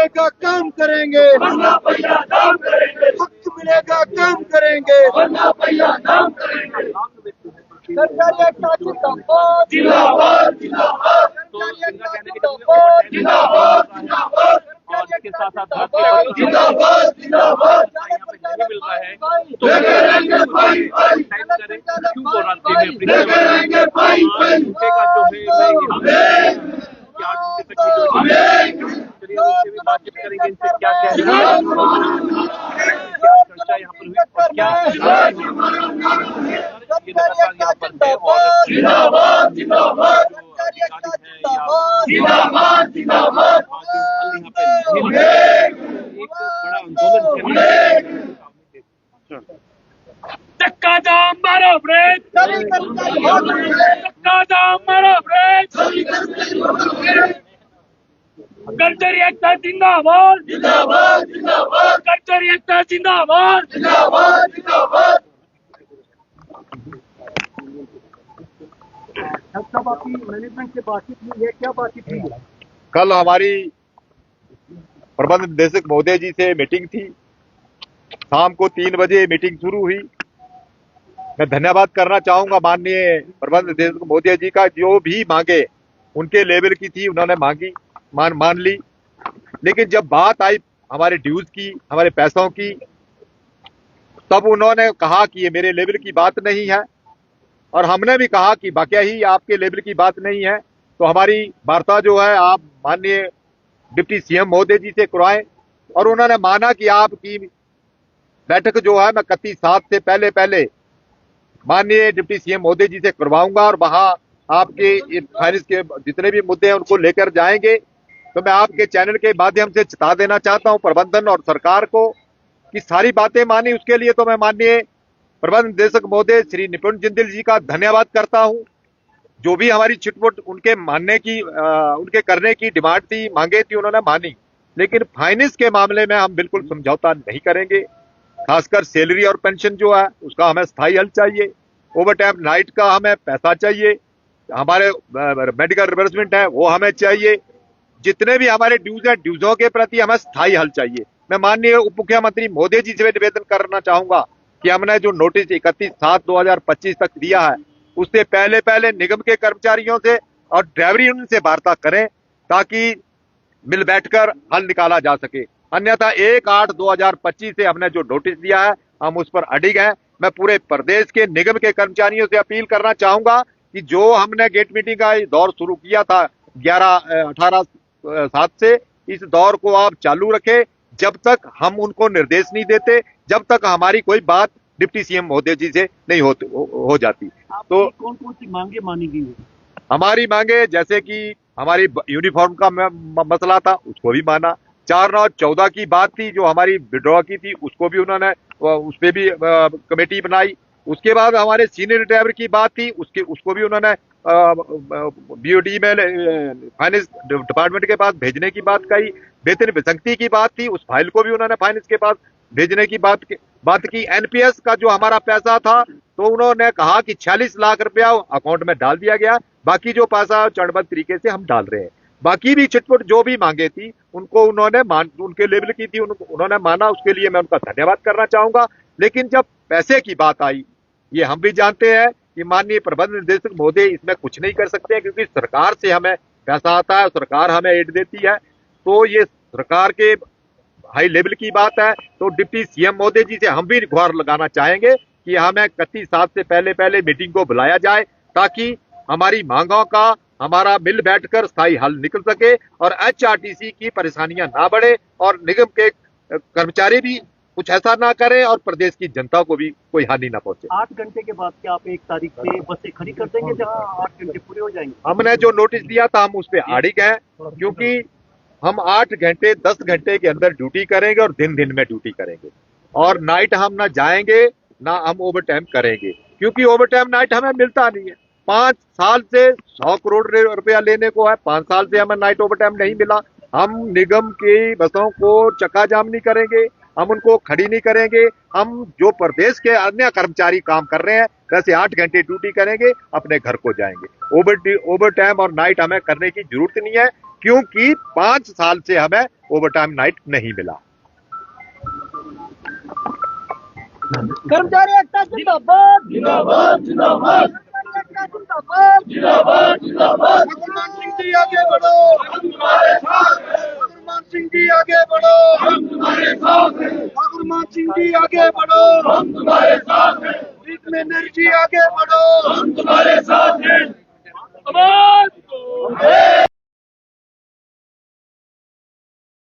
मिलेगा काम करेंगे, वरना भैया नाम करेंगे, हक मिलेगा काम करेंगे, वरना भैया नाम करेंगे। सरकारी एकता जिंदाबाद, जिंदाबाद जिंदाबाद सरकारी एकता जिंदाबाद, जिंदाबाद जिंदाबाद सरकारी इसके एकता साथ साथ जिंदाबाद, जिंदाबाद जिंदाबाद नहीं मिल रहा है तो लगे रहेंगे भाई भाई, टाइप करें क्यों बोल रहा है लगे रहेंगे भाई भाई, घंटे का जो है क्या घंटे तक की जो चलिए उससे भी बातचीत करेंगे इनसे क्या क्या है क्या चर्चा यहाँ पर हुई और क्या ये लगातार यहाँ पर है और जिंदाबाद जिंदाबाद सरकारी एकता जिंदाबाद जिंदाबाद आज जो हल यहाँ पे नहीं लगा, एक बड़ा आंदोलन करने धक्का जाम मारो ब्रेक, धक्का जाम मारो ब्रेक, कर्मचारी एकता जिंदाबाद जिंदाबाद जिंदाबाद, कर्मचारी एकता जिंदाबाद जिंदाबाद जिंदाबाद। साहब आपकी मैनेजमेंट से बातचीत हुई है, क्या बातचीत हुई है? कल हमारी प्रबंध निदेशक महोदय जी से मीटिंग थी। शाम को 3 बजे मीटिंग शुरू हुई। मैं धन्यवाद करना चाहूंगा माननीय प्रबंध निदेशक महोदय जी का, जो भी मांगे उनके लेवल की थी उन्होंने मांगी, मान ली। लेकिन जब बात आई हमारे ड्यूज की, हमारे पैसों की, तब उन्होंने कहा कि ये मेरे लेवल की बात नहीं है और हमने भी कहा कि वाकई ही आपके लेवल की बात नहीं है। तो हमारी वार्ता जो है आप माननीय डिप्टी सीएम महोदय जी से करवाएं और उन्होंने माना कि आपकी बैठक जो है मैं 31/7 से पहले माननीय डिप्टी सीएम महोदय जी से करवाऊंगा और वहां आपके फाइनेंस के जितने भी मुद्दे हैं उनको लेकर जाएंगे। तो मैं आपके चैनल के माध्यम से चेता देना चाहता हूं प्रबंधन और सरकार को कि सारी बातें मानी। उसके लिए तो मैं माननीय प्रबंध निदेशक महोदय श्री निपुण जिंदल जी का धन्यवाद करता हूं। जो भी हमारी छिटपुट उनके मानने की उनके करने की डिमांड थी, मांगे थी, उन्होंने मानी। लेकिन फाइनेंस के मामले में हम बिल्कुल समझौता नहीं करेंगे। खासकर सैलरी और पेंशन जो है उसका हमें स्थायी हल चाहिए, ओवर टाइम नाइट का हमें पैसा चाहिए, हमारे मेडिकल रिवर्समेंट है वो हमें चाहिए, जितने भी हमारे ड्यूज है ड्यूजों के प्रति हमें स्थायी हल चाहिए। मैं माननीय उप मुख्यमंत्री महोदय जी से निवेदन करना चाहूंगा कि हमने जो नोटिस 31/7/2025 तक दिया है उससे पहले निगम के कर्मचारियों से और ड्राइवर यूनियन से वार्ता करें ताकि मिल बैठकर हल निकाला जा सके। अन्यथा 1/8/2025 से हमने जो नोटिस दिया है हम उस पर अडिग हैं। मैं पूरे प्रदेश के निगम के कर्मचारियों से अपील करना चाहूंगा कि जो हमने गेट मीटिंग का दौर शुरू किया था 18/7 से, इस दौर को आप चालू रखें जब तक हम उनको निर्देश नहीं देते, जब तक हमारी कोई बात डिप्टी सीएम महोदय जी से नहीं हो जाती। तो कौन कौन सी मांगे मानी गई है? हमारी मांगे जैसे कि हमारी यूनिफॉर्म का मसला था उसको भी माना, 4/9/14 की बात थी जो हमारी विड्रॉ की थी उसको भी उन्होंने उस पर भी कमेटी बनाई। उसके बाद हमारे सीनियर ड्राइवर की बात थी उसको भी उन्होंने बीओडी में फाइनेंस डिपार्टमेंट के पास भेजने की बात कही। वेतन विसंगति की बात थी, उस फाइल को भी उन्होंने फाइनेंस के पास भेजने की बात की। एनपीएस का जो हमारा पैसा था तो उन्होंने कहा कि 46 लाख रुपया अकाउंट में डाल दिया गया, बाकी जो पैसा चरणबद्ध तरीके से हम डाल रहे हैं। बाकी भी छिटपुट जो भी मांगे थी उनको उन्होंने उनके लेवल की थी उन्होंने माना, उसके लिए मैं उनका धन्यवाद करना चाहूंगा। लेकिन जब पैसे की बात आई, ये हम भी जानते हैं कि माननीय प्रबंध निदेशक महोदय इसमें कुछ नहीं कर सकते हैं क्योंकि सरकार से हमें पैसा आता है, सरकार हमें एड देती है। तो ये सरकार के हाई लेवल की बात है। तो डिप्टी सीएम महोदय जी से हम भी गुहार लगाना चाहेंगे कि हमें 31/7 से पहले मीटिंग को बुलाया जाए ताकि हमारी मांगों का हमारा मिल बैठकर स्थायी हल निकल सके और एचआरटीसी की परेशानियां ना बढ़े और निगम के कर्मचारी भी कुछ ऐसा ना करें और प्रदेश की जनता को भी कोई हानि ना पहुंचे। 8 घंटे के बाद क्या आप 1 तारीख से बसें खड़ी कर देंगे जहां 8 घंटे पूरे हो जाएंगे? हमने जो नोटिस दिया था हम उस पर अड़िग हैं क्योंकि हम 8 घंटे 10 घंटे के अंदर ड्यूटी करेंगे और दिन में ड्यूटी करेंगे और नाइट हम ना जाएंगे ना हम ओवर टाइम करेंगे क्योंकि ओवर टाइम नाइट हमें मिलता नहीं है। 5 साल से 100 करोड़ रुपया लेने को है, 5 साल से हमें नाइट ओवर टाइम नहीं मिला। हम निगम की बसों को चक्का जाम नहीं करेंगे, हम उनको खड़ी नहीं करेंगे। हम जो प्रदेश के अन्य कर्मचारी काम कर रहे हैं वैसे 8 घंटे ड्यूटी करेंगे, अपने घर को जाएंगे। ओवर टाइम और नाइट हमें करने की जरूरत नहीं है क्योंकि 5 साल से हमें ओवरटाइम नाइट नहीं मिला। कर्मचारी एकता जिंदाबाद जिंदाबाद जिंदाबाद जिंदाबाद जिंदाबाद। भगवान सिंह जी आगे बढ़ो, हम तुम्हारे साथ हैं। भगवान सिंह जी आगे बढ़ो, हम तुम्हारे साथ हैं। भगवान सिंह जी आगे बढ़ो, हम तुम्हारे साथ हैं। मैनेजर जी आगे बढ़ो, हम तुम्हारे साथ हैं। आवाज